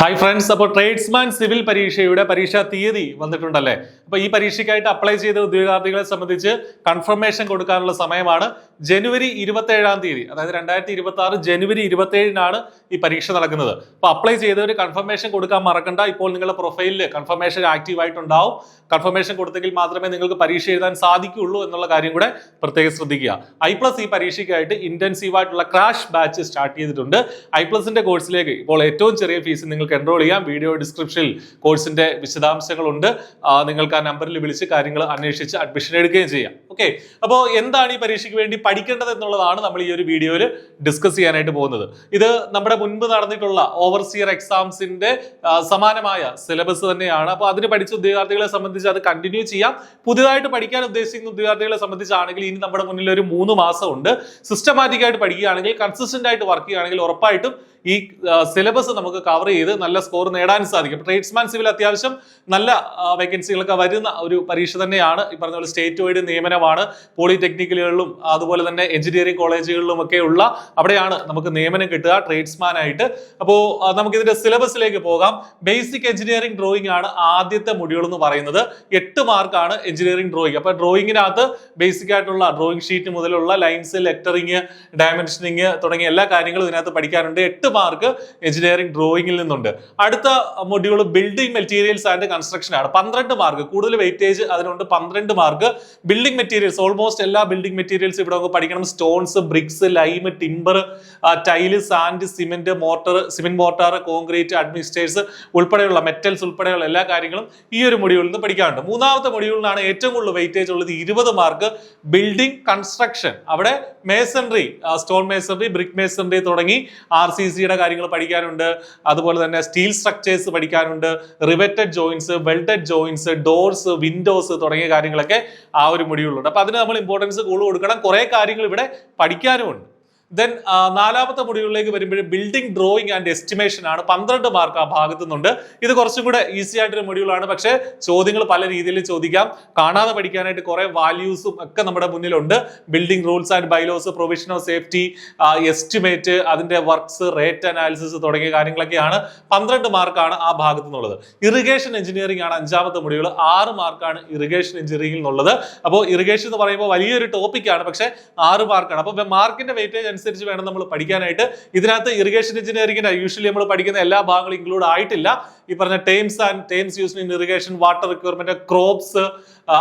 Hi friends, അപ്പോൾ tradesman civil പരീക്ഷയുടെ പരീക്ഷാ തീയതി വന്നിട്ടുണ്ടല്ലേ. അപ്പോൾ ഈ പരീക്ഷയ്ക്കായിട്ട് അപ്ലൈ ചെയ്ത ഉദ്യോഗാർത്ഥികളെ സംബന്ധിച്ച് കൺഫർമേഷൻ കൊടുക്കാനുള്ള സമയമാണ് ജനുവരി 27-ാം തീയതി, അതായത് 2026 ജനുവരി 27-നാണ് ഈ പരീക്ഷ നടക്കുന്നത്. അപ്പോൾ അപ്ലൈ ചെയ്തവർ കൺഫർമേഷൻ കൊടുക്കാൻ മറക്കണ്ട. ഇപ്പോൾ നിങ്ങളുടെ പ്രൊഫൈലിൽ കൺഫർമേഷൻ ആക്റ്റീവ് ആയിട്ടുണ്ടാവും. കൺഫർമേഷൻ കൊടുത്തെങ്കിൽ മാത്രമേ നിങ്ങൾക്ക് പരീക്ഷ എഴുതാൻ സാധിക്കുകയുള്ളൂ എന്നുള്ള കാര്യം കൂടെ പ്രത്യേകം ശ്രദ്ധിക്കുക. I+ ഈ പരീക്ഷയ്ക്കായിട്ട് ഇന്റൻസീവ് ആയിട്ടുള്ള ക്രാഷ് ബാച്ച് സ്റ്റാർട്ട് ചെയ്തിട്ടുണ്ട്. I+ന്റെ കോഴ്സിലേക്ക് ഇപ്പോൾ ഏറ്റവും ചെറിയ ഫീസ് നിങ്ങൾക്ക് എൻറോൾ ചെയ്യാം. വീഡിയോ ഡിസ്ക്രിപ്ഷനിൽ കോഴ്സിന്റെ വിശദാംശങ്ങളുണ്ട്. നിങ്ങൾക്ക് ആ നമ്പറിൽ വിളിച്ച് കാര്യങ്ങൾ അന്വേഷിച്ച് അഡ്മിഷൻ എടുക്കുകയും ചെയ്യാം. ഓക്കെ, അപ്പോൾ എന്താണ് ഈ പരീക്ഷയ്ക്ക് വേണ്ടി പഠിക്കേണ്ടത് എന്നുള്ളതാണ് നമ്മൾ ഈ ഒരു വീഡിയോയിൽ ഡിസ്കസ് ചെയ്യാനായിട്ട് പോകുന്നത്. ഇത് നമ്മുടെ മുൻപ് നടന്നിട്ടുള്ള ഓവർസിയർ എക്സാംസിന്റെ സമാനമായ സിലബസ് തന്നെയാണ്. അപ്പോൾ അതിന് പഠിച്ച ഉദ്യോഗാർത്ഥികളെ സംബന്ധിച്ച് അത് കണ്ടിന്യൂ ചെയ്യാം. പുതിയതായിട്ട് പഠിക്കാൻ ഉദ്ദേശിക്കുന്ന ഉദ്യോഗാർത്ഥികളെ സംബന്ധിച്ചാണെങ്കിൽ ഇനി നമ്മുടെ മുന്നിൽ ഒരു 3 മാസം ഉണ്ട്. സിസ്റ്റമാറ്റിക് ആയിട്ട് പഠിക്കുകയാണെങ്കിൽ, കൺസിസ്റ്റന്റ് ആയിട്ട് വർക്ക് ചെയ്യുകയാണെങ്കിൽ ഉറപ്പായിട്ടും ഈ സിലബസ് നമുക്ക് കവർ ചെയ്ത് നല്ല സ്കോർ നേടാൻ സാധിക്കും. ട്രേഡ്സ്മാൻ സിവിൽ അത്യാവശ്യം നല്ല വേക്കൻസികളൊക്കെ വരുന്ന ഒരു പരീക്ഷ തന്നെയാണ്. ഈ പറഞ്ഞ പോലെ സ്റ്റേറ്റ് വൈഡ് നിയമനമാണ്. പോളിടെക്നിക്കലുകളിലും അതുപോലെ തന്നെ എഞ്ചിനീയറിംഗ് കോളേജുകളിലും ഒക്കെ ഉള്ള അവിടെയാണ് നമുക്ക് നിയമനം കിട്ടുക ട്രേഡ്സ്മാൻ ആയിട്ട്. അപ്പോൾ നമുക്ക് ഇതിന്റെ സിലബസിലേക്ക് പോകാം. ബേസിക് എഞ്ചിനീയറിംഗ് ഡ്രോയിങ് ആണ് ആദ്യത്തെ മൊഡ്യൂൾ എന്ന് പറയുന്നത്. 8 മാർക്കാണ് എഞ്ചിനീയറിംഗ് ഡ്രോയിങ്. അപ്പൊ ഡ്രോയിങ്ങിനകത്ത് ബേസിക് ആയിട്ടുള്ള ഡ്രോയിങ് ഷീറ്റ് മുതലുള്ള ലൈൻസ്, ലെറ്ററിങ്, ഡയമെൻഷനിങ് തുടങ്ങിയ എല്ലാ കാര്യങ്ങളും ഇതിനകത്ത് പഠിക്കാനുണ്ട്. 8 മാർക്ക് എഞ്ചിനീയറിംഗ് ഡ്രോയിങ്ങിൽ നിന്നുണ്ട്. അടുത്ത module building materials and construction ആണ്. 12 മാർക്ക്, കൂടുതൽ വെയിറ്റേജ് അതിനുണ്ട്. 12 മാർക്ക് ബിൽഡിംഗ് മെറ്റീരിയൽസ്, ഓൾമോസ്റ്റ് എല്ലാ ബിൽഡിംഗ് മെറ്റീരിയൽസ് ഇവിടെ നമുക്ക് പഠിക്കണം. Stones, bricks, lime, timber, tile, sand, cement, mortar, concrete, administrators ഉൾപ്പെടെയുള്ള മെറ്റൽസ് ഉൾപ്പെടെയുള്ള എല്ലാ കാര്യങ്ങളും ഈ ഒരു മൊഡ്യൂളിൽ നിന്ന് പഠിക്കാനുണ്ട്. മൂന്നാമത്തെ മൊഡ്യൂളിനാണ് ഏറ്റവും കൂടുതൽ വെയിറ്റേജ് ഉള്ളത്. 20 മാർക്ക് ബിൽഡിംഗ് കൺസ്ട്രക്ഷൻ. അവിടെ masonry, stone masonry, brick masonry തുടങ്ങി RCCയുടെ കാര്യങ്ങൾ പഠിക്കാനുണ്ട്. അതുപോലെ തന്നെ സ്റ്റീൽ സ്ട്രക്ചേഴ്സ് പഠിക്കാനുണ്ട്. Riveted joints, welded joints, doors, Windows തുടങ്ങിയ കാര്യങ്ങളൊക്കെ ആ ഒരു മൊഡ്യൂളിലുണ്ട്. അപ്പൊ അതിന് നമ്മൾ ഇമ്പോർട്ടൻസ് കൂടുതൽ കൊടുക്കണം. കുറെ കാര്യങ്ങൾ ഇവിടെ പഠിക്കാനുമുണ്ട്. ദെൻ 4ാമത്തെ മൊഡ്യൂളിലേക്ക് വരുമ്പോൾ ബിൽഡിംഗ് ഡ്രോയിങ് ആൻഡ് എസ്റ്റിമേഷൻ ആണ്. 12 മാർക്ക് ആ ഭാഗത്തു നിന്നുണ്ട്. ഇത് കുറച്ചും കൂടെ ഈസി ആയിട്ടൊരു മൊഡ്യൂളാണ്. പക്ഷേ ചോദ്യങ്ങൾ പല രീതിയിൽ ചോദിക്കാം. കാണാതെ പഠിക്കാനായിട്ട് കുറെ വാല്യൂസും ഒക്കെ നമ്മുടെ മുന്നിലുണ്ട്. Building rules and bylaws, provision of safety, estimate, അതിന്റെ വർക്ക്സ്, റേറ്റ് അനാലിസിസ് തുടങ്ങിയ കാര്യങ്ങളൊക്കെയാണ്. 12 മാർക്കാണ് ആ ഭാഗത്തു നിന്നുള്ളത്. ഇറിഗേഷൻ എഞ്ചിനീയറിംഗ് ആണ് 5ാമത്തെ മൊഡ്യൂൾ. 6 മാർക്കാണ് ഇറിഗേഷൻ എഞ്ചിനീയറിംഗിൽ നിന്നുള്ളത്. അപ്പോൾ ഇറിഗേഷൻ എന്ന് പറയുമ്പോൾ വലിയൊരു ടോപ്പിക്കാണ്, പക്ഷേ 6 മാർക്കാണ്. അപ്പോൾ മാർക്കിന്റെ വെയിറ്റേജ് അനുസരിച്ച് വേണം നമ്മൾ പഠിക്കാനായിട്ട്. ഇതിനകത്ത് ഇറിഗേഷൻ എഞ്ചിനീയറിംഗിന് യൂഷ്വലി നമ്മൾ പഠിക്കുന്ന എല്ലാ ഭാഗങ്ങളും ഇൻക്ലൂഡ് ആയിട്ടില്ല. ഈ പറഞ്ഞ terms used in irrigation, water requirement, crops,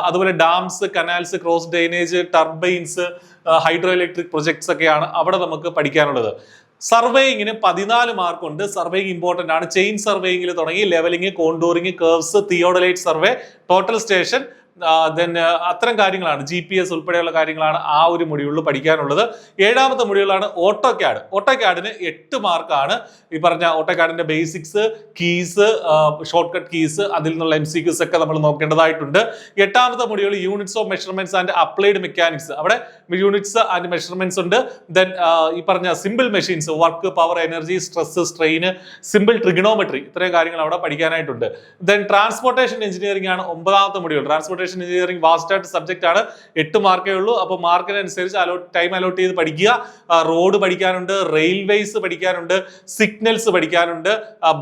അതുപോലെ dams, canals, cross drainage, turbines, hydro electric projects ഒക്കെയാണ് അവിടെ നമുക്ക് പഠിക്കാനുള്ളത്. സർവേയിങ്ങിന് 14 മാർക്കുണ്ട്. സർവേയിങ് ഇമ്പോർട്ടന്റ് ആണ്. ചെയിൻ സർവേയിങ്ങിൽ തുടങ്ങി levelling, contouring, curves, theodolite survey, total station, അത്തരം കാര്യങ്ങളാണ്. GPS ഉൾപ്പെടെയുള്ള കാര്യങ്ങളാണ് ആ ഒരു മൊഡ്യൂളിൽ പഠിക്കാനുള്ളത്. 7ാമത്തെ മൊഡ്യൂളാണ് ഓട്ടോക്യാഡ്. ഓട്ടോക്യാഡിന് 8 മാർക്കാണ്. ഈ പറഞ്ഞ ഓട്ടോക്യാഡിന്റെ basics, keys, shortcut keys, അതിൽ നിന്നുള്ള MCQs ഒക്കെ നമ്മൾ നോക്കേണ്ടതായിട്ടുണ്ട്. 8ാമത്തെ module units of measurements and applied mechanics. അവിടെ യൂണിറ്റ്സ് ആൻഡ് മെഷർമെന്റ്സ് ഉണ്ട്. ദെൻ ഈ പറഞ്ഞ simple machines, work, power, energy, stress, strain, simple trigonometry, ഇത്രയും കാര്യങ്ങൾ അവിടെ പഠിക്കാനായിട്ടുണ്ട്. ദെൻ ട്രാൻസ്പോർട്ടേഷൻ എഞ്ചിനീയറിംഗ് ആണ് 9ാമത്തെ മൊഡ്യൂൾ. ട്രാൻസ്പോർട്ടേഷൻ എഞ്ചിനീയറിംഗ് വാസ്റ്റ് ആയിട്ട് സബ്ജക്റ്റ് ആണ്. 8 മാർക്കേ ഉള്ളൂ. അപ്പോൾ മാർക്കിനനുസരിച്ച് ടൈം അലോട്ട് ചെയ്ത് പഠിക്കുക. റോഡ് പഠിക്കാനുണ്ട്, റെയിൽവേസ് പഠിക്കാനുണ്ട്, സിഗ്നൽസ് പഠിക്കാനുണ്ട്,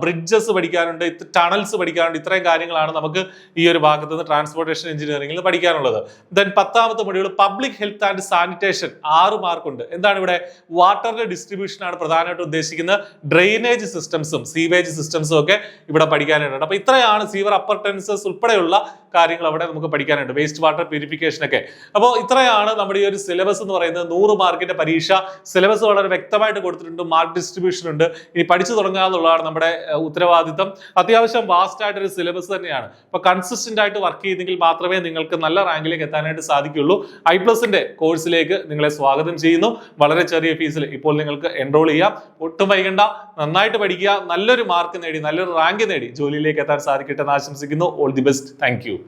ബ്രിഡ്ജസ് പഠിക്കാനുണ്ട്, ടണൽസ് പഠിക്കാനുണ്ട്. ഇത്രയും കാര്യങ്ങളാണ് നമുക്ക് ഈ ഒരു ഭാഗത്ത് നിന്ന് ട്രാൻസ്പോർട്ടേഷൻ എഞ്ചിനീയറിംഗിൽ പഠിക്കാനുള്ളത്. ദെൻ 10ാമത്തെ module public health and sanitation. 6 മാർക്കുണ്ട്. എന്താണ് ഇവിടെ? വാട്ടറിന്റെ ഡിസ്ട്രിബ്യൂഷൻ ആണ് പ്രധാനമായിട്ട് ഉദ്ദേശിക്കുന്നത്. ഡ്രെയിനേജ് സിസ്റ്റംസും സീവേജ് സിസ്റ്റംസും ഒക്കെ ഇവിടെ പഠിക്കാനായിട്ടുണ്ട്. അപ്പൊ ഇത്രയാണ് സീവർ അപ്പർട്ടൻസസ് ഉൾപ്പെടെയുള്ള കാര്യങ്ങൾ അവിടെ നമുക്ക് പഠിക്കാനുണ്ട്. വേസ്റ്റ് വാട്ടർ പ്യൂരിഫിക്കേഷൻ ഒക്കെ. അപ്പോൾ ഇത്രയാണ് നമ്മുടെ ഈ ഒരു സിലബസ് എന്ന് പറയുന്നത്. 100 മാർക്കിന്റെ പരീക്ഷ. സിലബസ് വളരെ വ്യക്തമായിട്ട് കൊടുത്തിട്ടുണ്ട്. മാർക്ക് ഡിസ്ട്രിബ്യൂഷൻ ഉണ്ട്. ഇനി പഠിച്ചു തുടങ്ങുക എന്നുള്ളതാണ് നമ്മുടെ ഉത്തരവാദിത്തം. അത്യാവശ്യം വാസ്റ്റ് ആയിട്ടൊരു സിലബസ് തന്നെയാണ്. അപ്പൊ കൺസിസ്റ്റന്റ് ആയിട്ട് വർക്ക് ചെയ്തെങ്കിൽ മാത്രമേ നിങ്ങൾക്ക് നല്ല റാങ്കിലേക്ക് എത്താനായിട്ട് സാധിക്കുള്ളൂ. I+ന്റെ കോഴ്സിലേക്ക് നിങ്ങളെ സ്വാഗതം ചെയ്യുന്നു. വളരെ ചെറിയ ഫീസിൽ ഇപ്പോൾ നിങ്ങൾക്ക് എൻറോൾ ചെയ്യാം. ഒട്ടും വൈകണ്ട, നന്നായിട്ട് പഠിക്കുക. നല്ലൊരു മാർക്ക് നേടി, നല്ലൊരു റാങ്ക് നേടി ജോലിയിലേക്ക് എത്താൻ സാധിക്കട്ടെ എന്ന് ആശംസിക്കുന്നു. All the best. Thank you.